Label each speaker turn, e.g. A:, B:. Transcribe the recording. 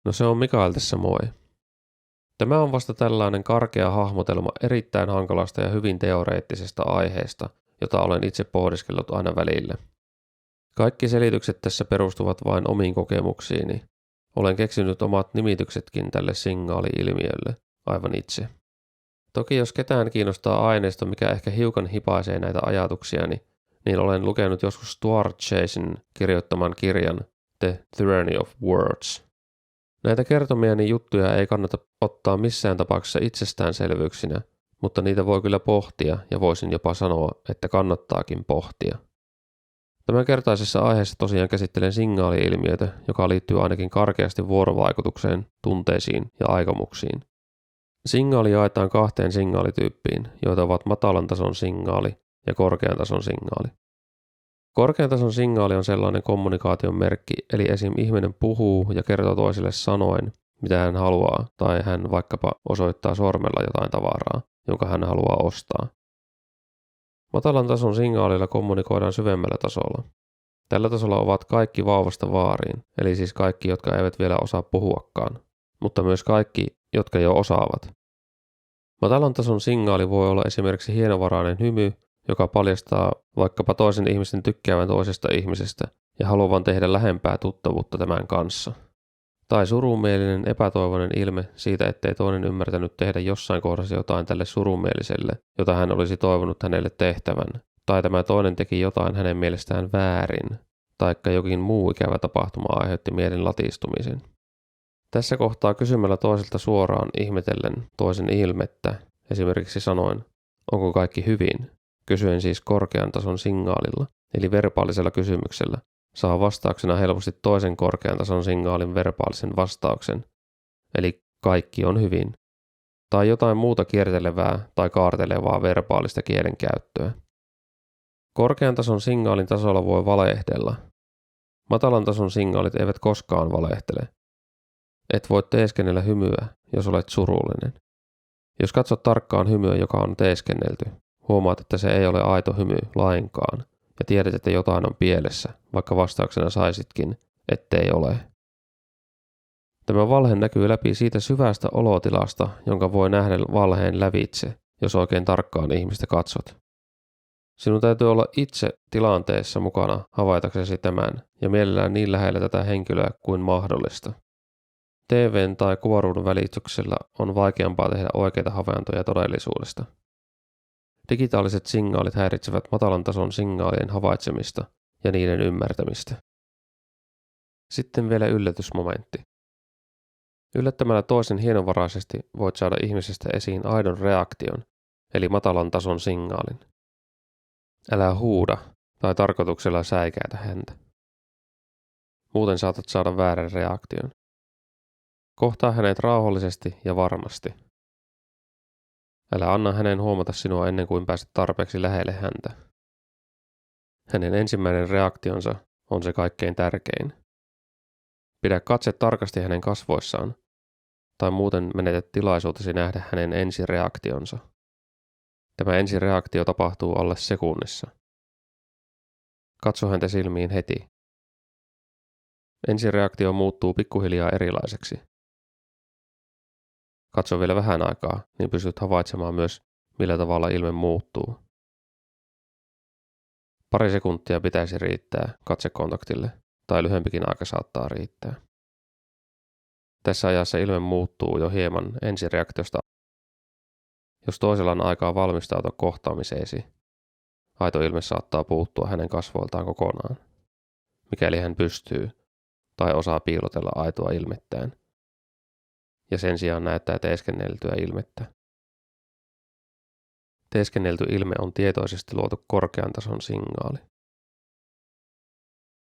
A: No se on Mikael tässä moi. Tämä on vasta tällainen karkea hahmotelma erittäin hankalasta ja hyvin teoreettisesta aiheesta, jota olen itse pohdiskellut aina välillä. Kaikki selitykset tässä perustuvat vain omiin kokemuksiini. Olen keksinyt omat nimityksetkin tälle signaali-ilmiölle, aivan itse. Toki jos ketään kiinnostaa aineisto, mikä ehkä hiukan hipaisee näitä ajatuksiani, niin olen lukenut joskus Stuart Chasen kirjoittaman kirjan The Tyranny of Words. Näitä kertomiani juttuja ei kannata ottaa missään tapauksessa itsestäänselvyyksinä, mutta niitä voi kyllä pohtia ja voisin jopa sanoa, että kannattaakin pohtia. Tämänkertaisessa aiheessa tosiaan käsittelen signaali-ilmiötä, joka liittyy ainakin karkeasti vuorovaikutukseen, tunteisiin ja aikomuksiin. Signaali jaetaan kahteen signaalityyppiin, joita ovat matalan tason signaali ja korkean tason signaali. Korkean tason signaali on sellainen kommunikaation merkki, eli esim. Ihminen puhuu ja kertoo toiselle sanoen, mitä hän haluaa, tai hän vaikkapa osoittaa sormella jotain tavaraa, jonka hän haluaa ostaa. Matalan tason signaalilla kommunikoidaan syvemmällä tasolla. Tällä tasolla ovat kaikki vauvasta vaariin, eli siis kaikki, jotka eivät vielä osaa puhuakaan, mutta myös kaikki, jotka jo osaavat. Matalan tason signaali voi olla esimerkiksi hienovarainen hymy, joka paljastaa vaikkapa toisen ihmisen tykkäävän toisesta ihmisestä ja haluavan tehdä lähempää tuttavuutta tämän kanssa. Tai surumielinen epätoivoinen ilme siitä, ettei toinen ymmärtänyt tehdä jossain kohdassa jotain tälle surumieliselle, jota hän olisi toivonut hänelle tehtävän. Tai tämä toinen teki jotain hänen mielestään väärin, taikka jokin muu ikävä tapahtuma aiheutti mielen latistumisen. Tässä kohtaa kysymällä toiselta suoraan ihmetellen toisen ilmettä, esimerkiksi sanoen, onko kaikki hyvin, kysyen siis korkean tason signaalilla, eli verbaalisella kysymyksellä, saa vastauksena helposti toisen korkean tason signaalin verbaalisen vastauksen, eli kaikki on hyvin, tai jotain muuta kiertelevää tai kaartelevaa verbaalista kielenkäyttöä. Korkean tason signaalin tasolla voi valehdella. Matalan tason signaalit eivät koskaan valehtele. Et voi teeskennellä hymyä, jos olet surullinen. Jos katsot tarkkaan hymyä, joka on teeskennelty, huomaat, että se ei ole aito hymy lainkaan, ja tiedät, että jotain on pielessä, vaikka vastauksena saisitkin, ettei ole. Tämä valhe näkyy läpi siitä syvästä olotilasta, jonka voi nähdä valheen lävitse, jos oikein tarkkaan ihmistä katsot. Sinun täytyy olla itse tilanteessa mukana havaitaksesi tämän, ja mielellään niin lähellä tätä henkilöä kuin mahdollista. TV:n tai kuvaruudun välityksellä on vaikeampaa tehdä oikeita havaintoja todellisuudesta. Digitaaliset signaalit häiritsevät matalan tason signaalien havaitsemista ja niiden ymmärtämistä. Sitten vielä yllätysmomentti. Yllättämällä toisen hienovaraisesti voit saada ihmisestä esiin aidon reaktion, eli matalan tason signaalin. Älä huuda tai tarkoituksella säikäytä häntä. Muuten saatat saada väärän reaktion. Kohtaa hänet rauhallisesti ja varmasti. Älä anna hänen huomata sinua ennen kuin pääset tarpeeksi lähelle häntä. Hänen ensimmäinen reaktionsa on se kaikkein tärkein. Pidä katse tarkasti hänen kasvoissaan, tai muuten menetät tilaisuutesi nähdä hänen ensireaktionsa. Tämä ensireaktio tapahtuu alle sekunnissa. Katso häntä silmiin heti. Ensireaktio muuttuu pikkuhiljaa erilaiseksi. Katso vielä vähän aikaa, niin pystyt havaitsemaan myös, millä tavalla ilme muuttuu. Pari sekuntia pitäisi riittää katsekontaktille, tai lyhyempikin aika saattaa riittää. Tässä ajassa ilme muuttuu jo hieman ensireaktiosta. Jos toisella on aikaa valmistautua kohtaamiseesi, aito ilme saattaa puuttua hänen kasvoiltaan kokonaan, mikäli hän pystyy tai osaa piilotella aitoa ilmettään, ja sen sijaan näyttää teeskenneltyä ilmettä. Teeskennelty ilme on tietoisesti luotu korkean tason signaali.